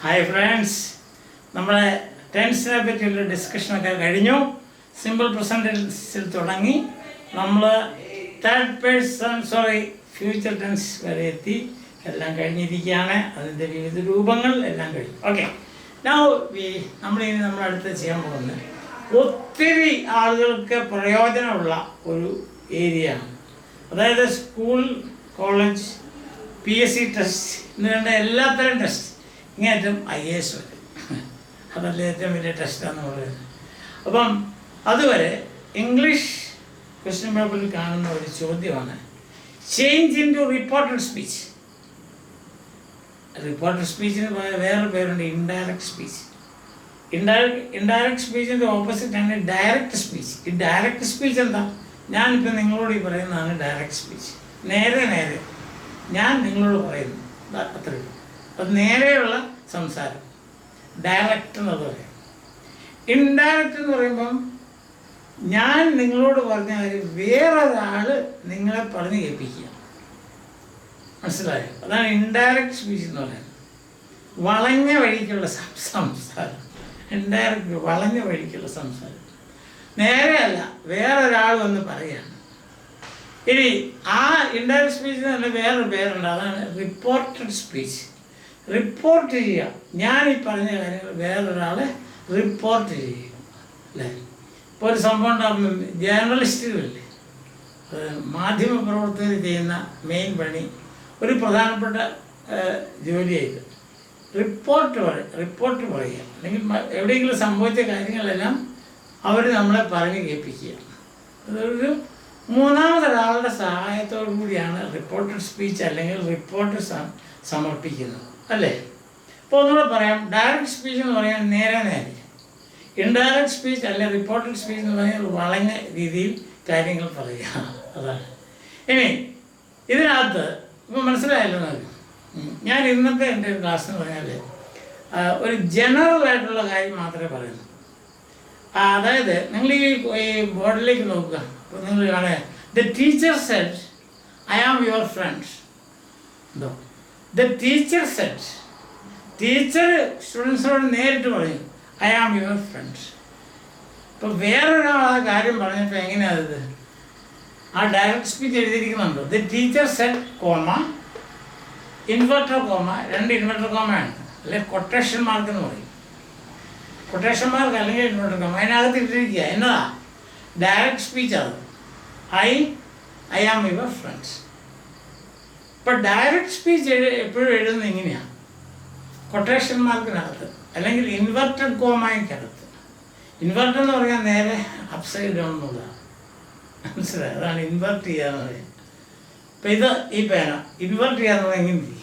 Hi friends, നമ്മുടെ ടെൻസിനെ പറ്റിയുള്ള ഡിസ്കഷനൊക്കെ കഴിഞ്ഞു. സിമ്പിൾ പ്രസൻറ്റ് ടെൻസിൽ തുടങ്ങി നമ്മൾ ഫ്യൂച്ചർ ടെൻസ് വരെ എത്തി. എല്ലാം കഴിഞ്ഞിരിക്കുകയാണ്. അതിൻ്റെ വിവിധ രൂപങ്ങൾ എല്ലാം കഴിഞ്ഞു. ഓക്കെ, നമ്മളിനി നമ്മളടുത്ത് ചെയ്യാൻ പോകുന്നത് ഒത്തിരി ആളുകൾക്ക് പ്രയോജനമുള്ള ഒരു ഏരിയയാണ്. അതായത് സ്കൂൾ, കോളേജ്, PSC ടെസ്റ്റ് എന്ന് വേണ്ട എല്ലാത്തരം ടെസ്റ്റ്, ഇങ്ങേറ്റം IAS വരെ. അതല്ല ഏറ്റവും വലിയ ടെസ്റ്റാണെന്ന് പറയുന്നത്. അപ്പം അതുവരെ ഇംഗ്ലീഷ് ക്വസ്റ്റ്യൻ പേപ്പറിൽ കാണുന്ന ഒരു ചോദ്യമാണ് change into reported speech. Reported സ്പീച്ചിന് വേറെ പേരുണ്ട്, ഇൻഡയറക്റ്റ് സ്പീച്ച്. ഇൻഡയറക്റ്റ് സ്പീച്ചിൻ്റെ ഓപ്പോസിറ്റ് ആണ് ഡയറക്റ്റ് സ്പീച്ച്. ഈ ഡയറക്റ്റ് സ്പീച്ച് എന്താ? ഞാനിപ്പോൾ നിങ്ങളോട് ഈ പറയുന്നതാണ് ഡയറക്റ്റ് സ്പീച്ച്. നേരെ ഞാൻ നിങ്ങളോട് പറയുന്നു, അത്രയും. അത് നേരെയുള്ള സംസാരം, ഡയറക്റ്റ് എന്നത് പറയാം. ഇൻഡയറക്റ്റ് എന്ന് പറയുമ്പം ഞാൻ നിങ്ങളോട് പറഞ്ഞ കാര്യം വേറൊരാൾ നിങ്ങളെ പറഞ്ഞ് കേൾപ്പിക്കുക. മനസ്സിലായോ? അതാണ് ഇൻഡയറക്റ്റ് സ്പീച്ച് എന്ന് പറയുന്നത്. വളഞ്ഞ വഴിക്കുള്ള സംസാരം. ഇൻഡയറക്റ്റ് വളഞ്ഞ വഴിക്കുള്ള സംസാരം. നേരെയല്ല, വേറൊരാൾ വന്ന് പറയുകയാണ്. ഇനി ആ ഇൻഡയറക്റ്റ് സ്പീച്ചിന് തന്നെ വേറൊരു പേരുണ്ട്, അതാണ് റിപ്പോർട്ടഡ് സ്പീച്ച്. റിപ്പോർട്ട് ചെയ്യുക, ഞാൻ ഈ പറഞ്ഞ കാര്യങ്ങൾ വേറൊരാളെ റിപ്പോർട്ട് ചെയ്യുക, അല്ലേ? ഇപ്പോൾ ഒരു സംഭവം ഉണ്ടാകുമ്പോൾ ജേർണലിസ്റ്റുകളില്ലേ, മാധ്യമപ്രവർത്തകർ ചെയ്യുന്ന മെയിൻ പണി, ഒരു പ്രധാനപ്പെട്ട ജോലിയായിട്ട് റിപ്പോർട്ട് പറയുക. അല്ലെങ്കിൽ എവിടെയെങ്കിലും സംഭവിച്ച കാര്യങ്ങളെല്ലാം അവർ നമ്മളെ പറഞ്ഞ് കേൾപ്പിക്കുക. അതൊരു മൂന്നാമതൊരാളുടെ സഹായത്തോടു കൂടിയാണ് റിപ്പോർട്ടഡ് സ്പീച്ച് അല്ലെങ്കിൽ റിപ്പോർട്ട് സമർപ്പിക്കുന്നത്, അല്ലേ? അപ്പോൾ ഒന്നുകൂടെ പറയാം, ഡയറക്റ്റ് സ്പീച്ച് എന്ന് പറയാൻ നേരെ. ഇൻഡയറക്റ്റ് സ്പീച്ച് അല്ലെ റിപ്പോർട്ടഡ് സ്പീച്ച് എന്ന് പറഞ്ഞാൽ വളഞ്ഞ രീതിയിൽ കാര്യങ്ങൾ പറയുക, അതാണ്. ഇനി ഇതിനകത്ത് ഇപ്പോൾ മനസ്സിലായല്ലോ നമുക്ക്. ഞാൻ ഇന്നത്തെ എൻ്റെ ക്ലാസ് എന്ന് പറഞ്ഞാൽ ഒരു ജനറൽ ആയിട്ടുള്ള കാര്യം മാത്രമേ പറയുന്നു. അതായത് നിങ്ങൾ ഈ ബോർഡിലേക്ക് നോക്കുക. അപ്പോൾ നിങ്ങൾ കാണുക, the teacher said I am your friend. എന്തോ ദ ടീച്ചർ സെഡ്, ടീച്ചർ സ്റ്റുഡൻസിനോട് നേരിട്ട് പറയും ഐ ആം യുവർ ഫ്രണ്ട്. ഇപ്പോൾ വേറൊരാൾ ആ കാര്യം പറഞ്ഞപ്പോൾ എങ്ങനെയാണത്? ആ ഡയറക്റ്റ് സ്പീച്ച് എഴുതിയിരിക്കുന്നുണ്ടോ? The teacher said comma, inverted comma, 2 inverted കോമയാണ്, അല്ലെങ്കിൽ കൊട്ടേഷൻ മാർക്ക് എന്ന് പറയും. കൊട്ടേഷൻ മാർക്ക് അല്ലെങ്കിൽ ഇൻവെർട്ടർ കോമ അതിനകത്ത് ഇട്ടിരിക്കുക. എന്നതാ? Direct speech. അത് ഐ ആം യുവർ ഫ്രണ്ട്സ്. ഇപ്പോൾ ഡയറക്റ്റ് സ്പീച്ച് എപ്പോഴും എഴുതുന്നത് ഇങ്ങനെയാണ്, കൊട്ടേഷൻ മാർക്കിനകത്ത് അല്ലെങ്കിൽ ഇൻവെർട്ടഡ് കോമയ്ക്കകത്ത്. ഇൻവെർട്ടർ എന്ന് പറയാൻ നേരെ അപ്സൈഡ് ഡൗൺ എന്നുള്ളതാണ്. മനസ്സിലായി? അതാണ് ഇൻവെർട്ട് ചെയ്യാന്ന് പറയുന്നത്. ഇപ്പം ഇത് ഈ പേന ഇൻവെർട്ട് ചെയ്യാന്ന് പറഞ്ഞാൽ എങ്ങനെ ചെയ്യും?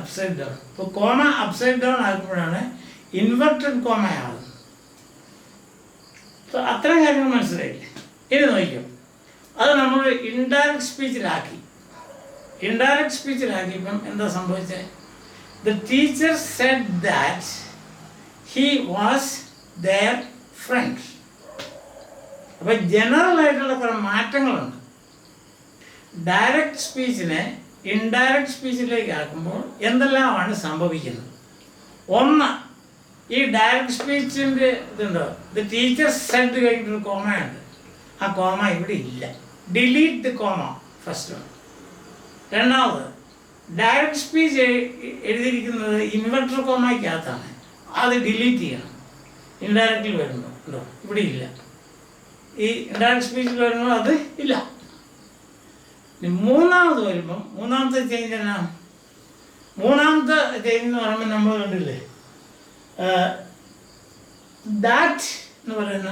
Upside down. ഇപ്പോൾ കോമ അപ്സൈഡ് ഡൗൺ ആക്കുമ്പോഴാണ് ഇൻവെർട്ടഡ് കോമയാകുന്നത്. അപ്പോൾ അത്തരം കാര്യങ്ങൾ മനസ്സിലായില്ലേ? ഇനി നോക്കിയോ, അത് നമ്മൾ ഇൻഡയറക്റ്റ് സ്പീച്ചിലാക്കി. ഇൻഡയറക്റ്റ് സ്പീച്ചിലാക്കിയപ്പം എന്താ സംഭവിച്ചത്? The teacher said that he was their friend. അപ്പോൾ ജനറൽ ആയിട്ടുള്ള കുറേ മാറ്റങ്ങളുണ്ട്. ഡയറക്റ്റ് സ്പീച്ചിനെ ഇൻഡയറക്റ്റ് സ്പീച്ചിലേക്ക് ആക്കുമ്പോൾ എന്തെല്ലാമാണ് സംഭവിക്കുന്നത്? ഒന്ന്, ഈ ഡയറക്റ്റ് സ്പീച്ചിൻ്റെ ഇതുണ്ടോ, ദ ടീച്ചർ സെഡ് കഴിഞ്ഞിട്ടൊരു കോമയുണ്ട്. ആ കോമ ഇവിടെ ഇല്ല. Delete the comma, first one. രണ്ടാമത്, ഡയറക്റ്റ് സ്പീച്ച് എഴുതിയിരിക്കുന്നത് ഇൻവെർട്ടർ കോമയ്ക്കകത്താണ്. അത് ഡിലീറ്റ് ചെയ്യണം. ഇൻഡയറക്റ്റിൽ വരുമ്പോൾ ഉണ്ടോ, ഇവിടെ ഇല്ല. ഈ ഇൻഡയറക്റ്റ് സ്പീച്ചിൽ വരുമ്പോൾ അത് ഇല്ല. മൂന്നാമത് വരുമ്പം മൂന്നാമത്തെ ചേഞ്ച് എന്നാ? മൂന്നാമത്തെ ചേഞ്ച് എന്ന് പറയുമ്പോൾ നമ്മൾ കണ്ടില്ലേ, ദാറ്റ് എന്ന് പറയുന്ന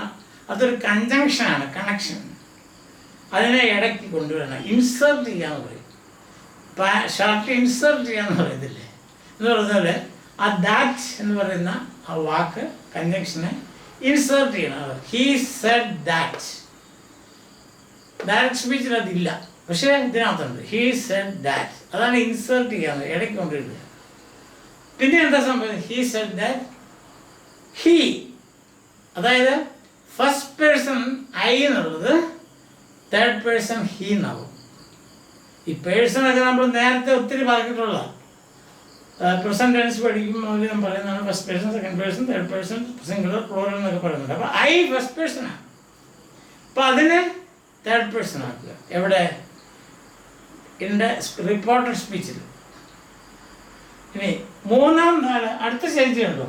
അതൊരു കൺജങ്ഷനാണ്, കണക്ഷൻ. അതിനെ ഇടയ്ക്ക് കൊണ്ടുവരണം, ഇൻസേർട്ട് ചെയ്യാന്ന് പറയും. ഷർട്ട് ഇൻസേർട്ട് ചെയ്യാന്ന് പറയത്തില്ലേ എന്ന് പറഞ്ഞാൽ ആ ദാറ്റ് എന്ന് പറയുന്ന ആ വാക്ക് കൺജങ്ഷനെ ഇൻസേർട്ട് ചെയ്യണം. He said that. ഡയറക്റ്റ് സ്പീച്ചിൽ അതില്ല, പക്ഷേ ഇതിനകത്തുണ്ട്. He said that. അതാണ് ഇൻസേർട്ട് ചെയ്യാന്ന്, ഇടയ്ക്ക് കൊണ്ടിടുക. പിന്നെ എന്താ സംഭവം? He said that. ഹീ, അതായത് ഫസ്റ്റ് പേഴ്സൺ ഐ എന്നുള്ളത് തേർഡ് പേഴ്സൺ ഹീ എന്നാവും. ഈ പേഴ്സണൊക്കെ നമ്മൾ നേരത്തെ ഒത്തിരി പറഞ്ഞിട്ടുള്ള പ്രസൻറ്റ് ടെൻസ് പഠിക്കുമ്പോൾ ഞാൻ പറയുന്നതാണ് first person, second person, third person, singular, plural എന്നൊക്കെ പറയുന്നുണ്ട്. അപ്പോൾ ഐ ഫസ്റ്റ് പേഴ്സണാണ്. അപ്പോൾ അതിനെ തേർഡ് പേഴ്സൺ ആക്കുക. എവിടെ? എൻ്റെ റിപ്പോർട്ടഡ് സ്പീച്ചിൽ. ഇനി മൂന്നാം നാല് അടുത്ത ചേഞ്ച് ഉണ്ടോ?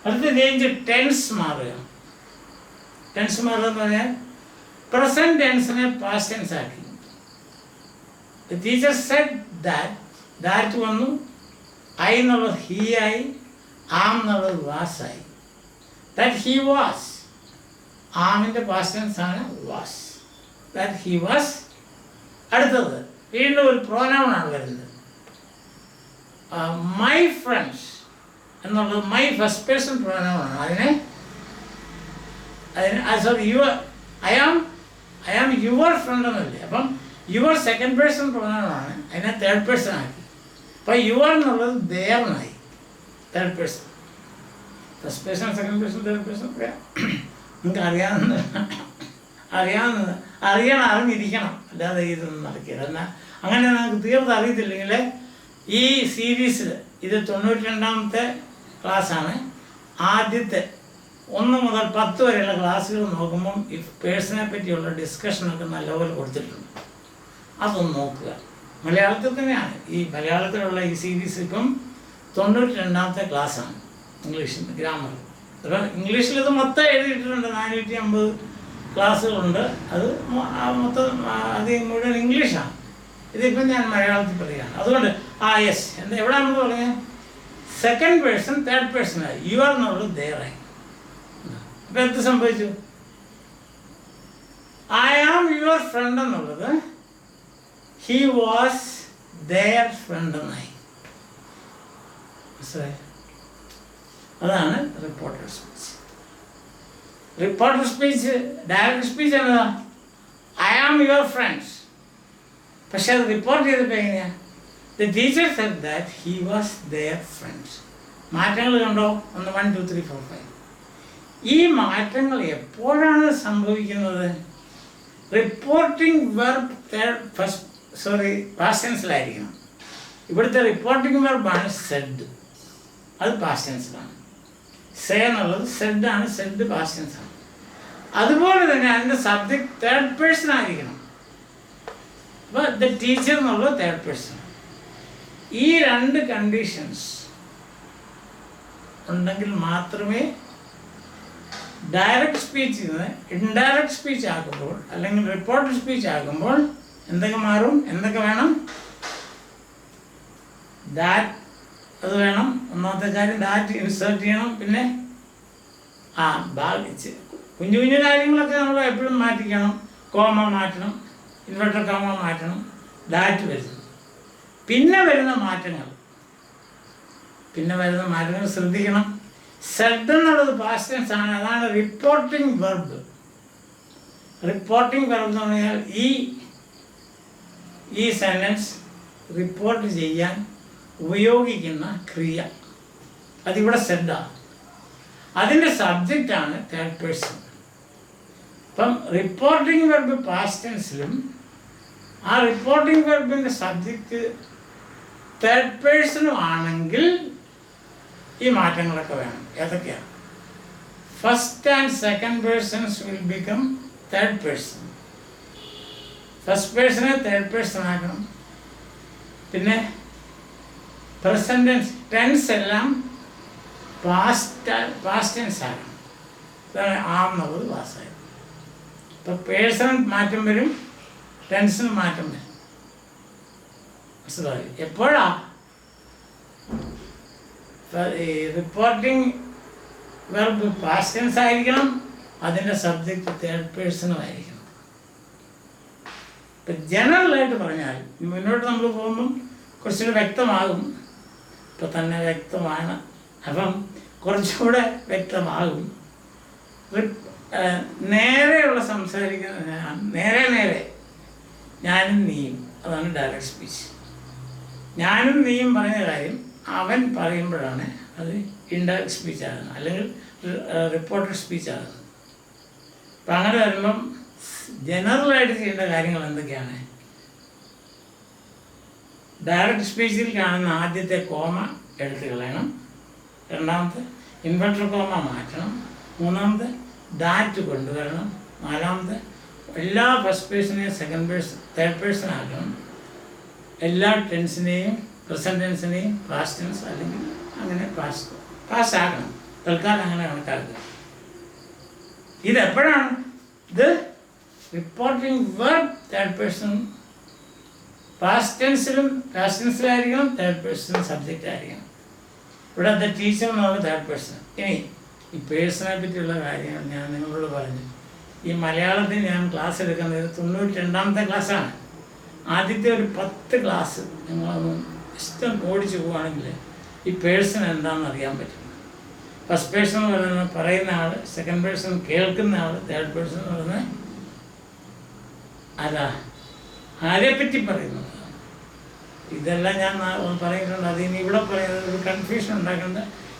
അടുത്ത ചേഞ്ച് ടെൻസ് മാറുക. ടെൻസ് മാറുക എന്ന് പറഞ്ഞാൽ പ്രസൻറ്റ് ടെൻസിനെ പാസ്റ്റ് ടെൻസ് ആക്കി. ദ ടീച്ചർ സെഡ് ദാറ്റ് വന്നു, ഐ എന്നുള്ളത് ഹീ ആയി, ആം എന്നുള്ളത് വാസ് ആയി. ദാറ്റ് ഹീ വാസ്, ആമിൻ്റെ പാസ്റ്റ് ടെൻസ് ആണ് വാസ്. That he was. അടുത്തത് വീണ്ടും ഒരു പ്രോനൗണാണ് വരുന്നത്. മൈ ഫ്രണ്ട്സ് എന്നുള്ളത് മൈ ഫസ്റ്റ് പേഴ്സൺ പ്രോനൗണാണ്. അതിന് sorry I am your friend എന്നല്ലേ. അപ്പം യുവർ സെക്കൻഡ് പേഴ്സൺ പ്രോനൗണാണ്, അതിനെ തേർഡ് പേഴ്സൺ ആക്കി. അപ്പം യുവർ എന്നുള്ളത് ദേവനായി, third person. First person, second person, third person ഒക്കെ നിങ്ങൾക്ക് അറിഞ്ഞിരിക്കണം, അല്ലാതെ ഇതൊന്നും നടക്കില്ല. എന്നാൽ അങ്ങനെ നമുക്ക് തീർത്ത് അറിയത്തില്ലെങ്കിൽ ഈ സീരീസിൽ ഇത് 92ാമത്തെ ക്ലാസ്സാണ്. ആദ്യത്തെ 1 മുതൽ 10 വരെയുള്ള ക്ലാസ്സുകൾ നോക്കുമ്പം ഈ പേഴ്സണെ പറ്റിയുള്ള ഡിസ്കഷനൊക്കെ നല്ലപോലെ കൊടുത്തിട്ടുണ്ട്. അതൊന്ന് നോക്കുക. മലയാളത്തിൽ തന്നെയാണ് ഈ മലയാളത്തിലുള്ള ഈ സീരീസ്. ഇപ്പം 92ാമത്തെ ക്ലാസ്സാണ് ഇംഗ്ലീഷിൽ, ഗ്രാമർ. അപ്പം ഇംഗ്ലീഷിൽ ഇത് മൊത്തം എഴുതിയിട്ടുണ്ട്. 450 ക്ലാസ്സുകളുണ്ട്. അത് മൊത്തം അധികം മുഴുവൻ ഇംഗ്ലീഷാണ്. ഇതിപ്പം ഞാൻ മലയാളത്തിൽ പറയുകയാണ്. അതുകൊണ്ട് യെസ് എന്താ എവിടെ നമ്മൾ പറഞ്ഞത്? സെക്കൻഡ് പേഴ്സൺ തേർഡ് പേഴ്സണായി, യുവർ എന്നുള്ളത് ദേറായി. അപ്പം എന്ത് സംഭവിച്ചു? ഐ ആം യുവർ ഫ്രണ്ട് എന്നുള്ളത് ഹി വാസ് ദെയർ ഫ്രണ്ട് എന്നായി. മനസ്സിലായി? അതാണ് reported speech. Reported speech direct speech എന്നതാ ഐ ആം യുവർ ഫ്രണ്ട്സ്. പക്ഷെ അത് റിപ്പോർട്ട് ചെയ്തപ്പോൾ എങ്ങനെയാണ്? The teacher said that he was their friends. മാറ്റങ്ങൾ കണ്ടോ? 1 2 3 4 5. ഈ മാറ്റങ്ങൾ എപ്പോഴാണ് സംഭവിക്കുന്നത്? റിപ്പോർട്ടിംഗ് വെർബ് പാസ്റ്റ് ടെൻസിലായിരിക്കണം. ഇവിടുത്തെ റിപ്പോർട്ടിംഗ് വെർബാണ് സെഡ്, അത് പാസ്റ്റ് ടെൻസിലാണ്. സേ എന്നുള്ളത് സെഡാണ്, സെഡ് പാസ്റ്റ് ടെൻസാണ്. അതുപോലെ തന്നെ അതിൻ്റെ സബ്ജക്റ്റ് തേർഡ് പേഴ്സൺ ആയിരിക്കണം. അപ്പോൾ ദ ടീച്ചർ എന്നുള്ളത് തേർഡ് പേഴ്സൺ. ഈ 2 കണ്ടീഷൻസ് ഉണ്ടെങ്കിൽ മാത്രമേ ഡയറക്റ്റ് സ്പീച്ചിൽ നിന്ന് ഇൻഡയറക്റ്റ് സ്പീച്ച് ആക്കുമ്പോൾ അല്ലെങ്കിൽ റിപ്പോർട്ടഡ് സ്പീച്ച് ആക്കുമ്പോൾ എന്തൊക്കെ മാറും? എന്തൊക്കെ വേണം? ദാറ്റ് അത് വേണം. ഒന്നാമത്തെ കാര്യം ദാറ്റ് ഇൻസേർട്ട് ചെയ്യണം. പിന്നെ കുഞ്ഞു കുഞ്ഞു കാര്യങ്ങളൊക്കെ നമ്മൾ എപ്പോഴും മാറ്റിക്കണം. കോമ മാറ്റണം, ഇൻവെർട്ടർ കോമ മാറ്റണം, ദാറ്റ് വരുന്നു. പിന്നെ വരുന്ന മാറ്റങ്ങൾ ശ്രദ്ധിക്കണം. സെഡ് എന്നുള്ളത് പാസ്റ്റ് ടെൻസ് ആണ്. അതാണ് റിപ്പോർട്ടിംഗ് വെർബ്. റിപ്പോർട്ടിംഗ് വെർബ് എന്ന് പറഞ്ഞാൽ ഈ സെൻറ്റൻസ് റിപ്പോർട്ട് ചെയ്യാൻ ഉപയോഗിക്കുന്ന ക്രിയ. അതിവിടെ സെഡാണ്. അതിൻ്റെ സബ്ജക്റ്റാണ് തേർഡ് പേഴ്സൺ. അപ്പം റിപ്പോർട്ടിംഗ് വെർബ് പാസ്റ്റ് ടെൻസിലും ആ റിപ്പോർട്ടിംഗ് വെർബിൻ്റെ സബ്ജക്റ്റ് തേർഡ് പേഴ്സണും ആണെങ്കിൽ ഈ മാറ്റങ്ങളൊക്കെ വേണം. ഏതൊക്കെയാണ്? First and second persons will become third person. First പേഴ്സണെ തേർഡ് പേഴ്സൺ ആക്കണം. പിന്നെ പ്രസൻറ്റ് ടെൻസ് എല്ലാം പാസ്റ്റ് ടെൻസ് ആക്കണം. അതാണ് ആം എന്നുള്ളത് വാസായത്. ഇപ്പം പേഴ്സൺ മാറ്റം വരും, ടെൻസിന് മാറ്റം വരും. മനസ്സിലായി? എപ്പോഴാ ഈ റിപ്പോർട്ടിംഗ് വെർബ് പാസ്റ്റ് ടെൻസ് ആയിരിക്കണം, അതിൻ്റെ സബ്ജക്റ്റ് തേർഡ് പേഴ്സണും ആയിരിക്കണം. ഇപ്പം ജനറലായിട്ട് പറഞ്ഞാൽ മുന്നോട്ട് നമ്മൾ പോകുമ്പം കുറച്ചുകൂടെ വ്യക്തമാകും. ഇപ്പം തന്നെ വ്യക്തമാണ്. അപ്പം കുറച്ചുകൂടെ വ്യക്തമാകും. നേരെയുള്ള സംസാരിക്കുന്ന നേരെ ഞാനും നീയും, അതാണ് ഡയറക്റ്റ് സ്പീച്ച്. ഞാനും നീയും പറഞ്ഞ കാര്യം അവൻ പറയുമ്പോഴാണ് അത് ഇൻഡയറക്റ്റ് സ്പീച്ച് ആകുന്നത്, അല്ലെങ്കിൽ റിപ്പോർട്ടഡ് സ്പീച്ച് ആകുന്നത്. അപ്പം അങ്ങനെ വരുമ്പം ജനറലായിട്ട് ചെയ്യേണ്ട കാര്യങ്ങൾ എന്തൊക്കെയാണ്? ഡയറക്റ്റ് സ്പീച്ചിൽ കാണുന്ന ആദ്യത്തെ കോമ എടുത്ത് കളയണം. രണ്ടാമത്തെ ഇൻവെർട്ടർ കോമ മാറ്റണം. മൂന്നാമത്തെ ദാറ്റ് കൊണ്ടുവരണം. നാലാമത്തെ എല്ലാ ഫസ്റ്റ് പേഴ്സണെയും സെക്കൻഡ് പേഴ്സൺ തേർഡ് പേഴ്സൺ ആക്കണം. എല്ലാ ടെൻസിനെയും പ്രസൻറ്റ് ടെൻസിനെയും പാസ്റ്റ് ടെൻസ് അല്ലെങ്കിൽ അങ്ങനെ പാസ്റ്റ് ആക്കണം. തൽക്കാലം അങ്ങനെ കണക്കാക്കുക. ഇതെപ്പോഴാണ്? ഇത് reporting verb third person past ടെൻസിലായിരിക്കണം, തേർഡ് പേഴ്സൺ സബ്ജക്റ്റ് ആയിരിക്കണം. ഇവിടെ ദ ടീച്ചർ എന്നുള്ള തേർഡ് പേഴ്സൺ. ഇനി ഈ പേഴ്സണെ പറ്റിയുള്ള കാര്യങ്ങൾ ഞാൻ നിങ്ങളോട് പറഞ്ഞു. ഈ മലയാളത്തിൽ ഞാൻ ക്ലാസ് എടുക്കുന്നത് 92ാമത്തെ ക്ലാസ്സാണ്. ആദ്യത്തെ ഒരു 10 ക്ലാസ് നിങ്ങളൊന്ന് ഇഷ്ടം ഓടിച്ചു പോവുകയാണെങ്കിൽ ഈ പേഴ്സൺ എന്താണെന്ന് അറിയാൻ പറ്റും. ഫസ്റ്റ് പേഴ്സൺ എന്ന് പറയുന്ന ആൾ, സെക്കൻഡ് പേഴ്സൺ കേൾക്കുന്ന ആൾ, തേർഡ് പേഴ്സൺ എന്ന് പറയുന്നത് ആരെപ്പറ്റി പറയുന്നത്. ഇതെല്ലാം ഞാൻ പറയുന്നുണ്ട്. അതിന് ഇവിടെ പറയുന്നത് ഒരു കൺഫ്യൂഷൻ ഉണ്ടാക്കേണ്ട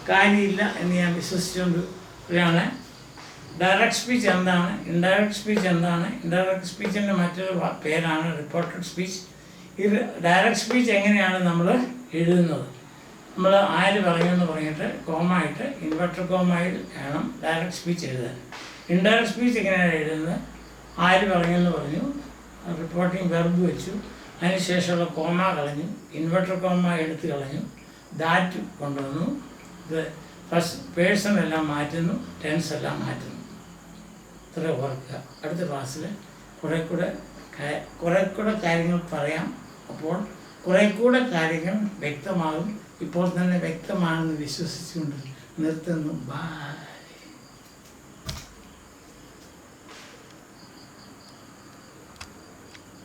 കാര്യമില്ല എന്ന് ഞാൻ വിശ്വസിച്ചുകൊണ്ട് ഒരാളെ ഡയറക്റ്റ് സ്പീച്ച് എന്താണ്, ഇൻഡയറക്റ്റ് സ്പീച്ച് എന്താണ്, ഇൻഡയറക്റ്റ് സ്പീച്ചിൻ്റെ മറ്റൊരു പേരാണ് റിപ്പോർട്ടഡ് സ്പീച്ച്. ഈ ഡയറക്റ്റ് സ്പീച്ച് എങ്ങനെയാണ് നമ്മൾ എഴുതുന്നത്? നമ്മൾ ആര് പറയുമെന്ന് പറഞ്ഞിട്ട് കോമായിട്ട് ഇൻവെർട്ടർ കോമായിൽ വേണം ഡയറക്റ്റ് സ്പീച്ച് എഴുതാൻ. ഇൻഡയറക്റ്റ് സ്പീച്ച് എങ്ങനെയാണ് എഴുതുന്നത്? ആര് പറയുമെന്ന് പറഞ്ഞു, റിപ്പോർട്ടിംഗ് വെർബ് വെച്ചു, അതിനുശേഷമുള്ള കോമ കളഞ്ഞു, ഇൻവെർട്ടർ കോമ എടുത്ത് കളഞ്ഞു, ദാറ്റ് കൊണ്ടുവന്നു, ഇത് ഫസ്റ്റ് പേഴ്സൺ എല്ലാം മാറ്റുന്നു, ടെൻസ് എല്ലാം മാറ്റുന്നു. ഇത്ര ഓർക്കുക. അടുത്ത ക്ലാസ്സിൽ കുറേ കൂടെ കാര്യങ്ങൾ പറയാം. അപ്പോൾ കുറേ കൂടെ കാര്യങ്ങൾ വ്യക്തമാകും. ഇപ്പോൾ തന്നെ വ്യക്തമാണെന്ന് വിശ്വസിച്ചുകൊണ്ട് നിർത്തുന്നു. ബൈ.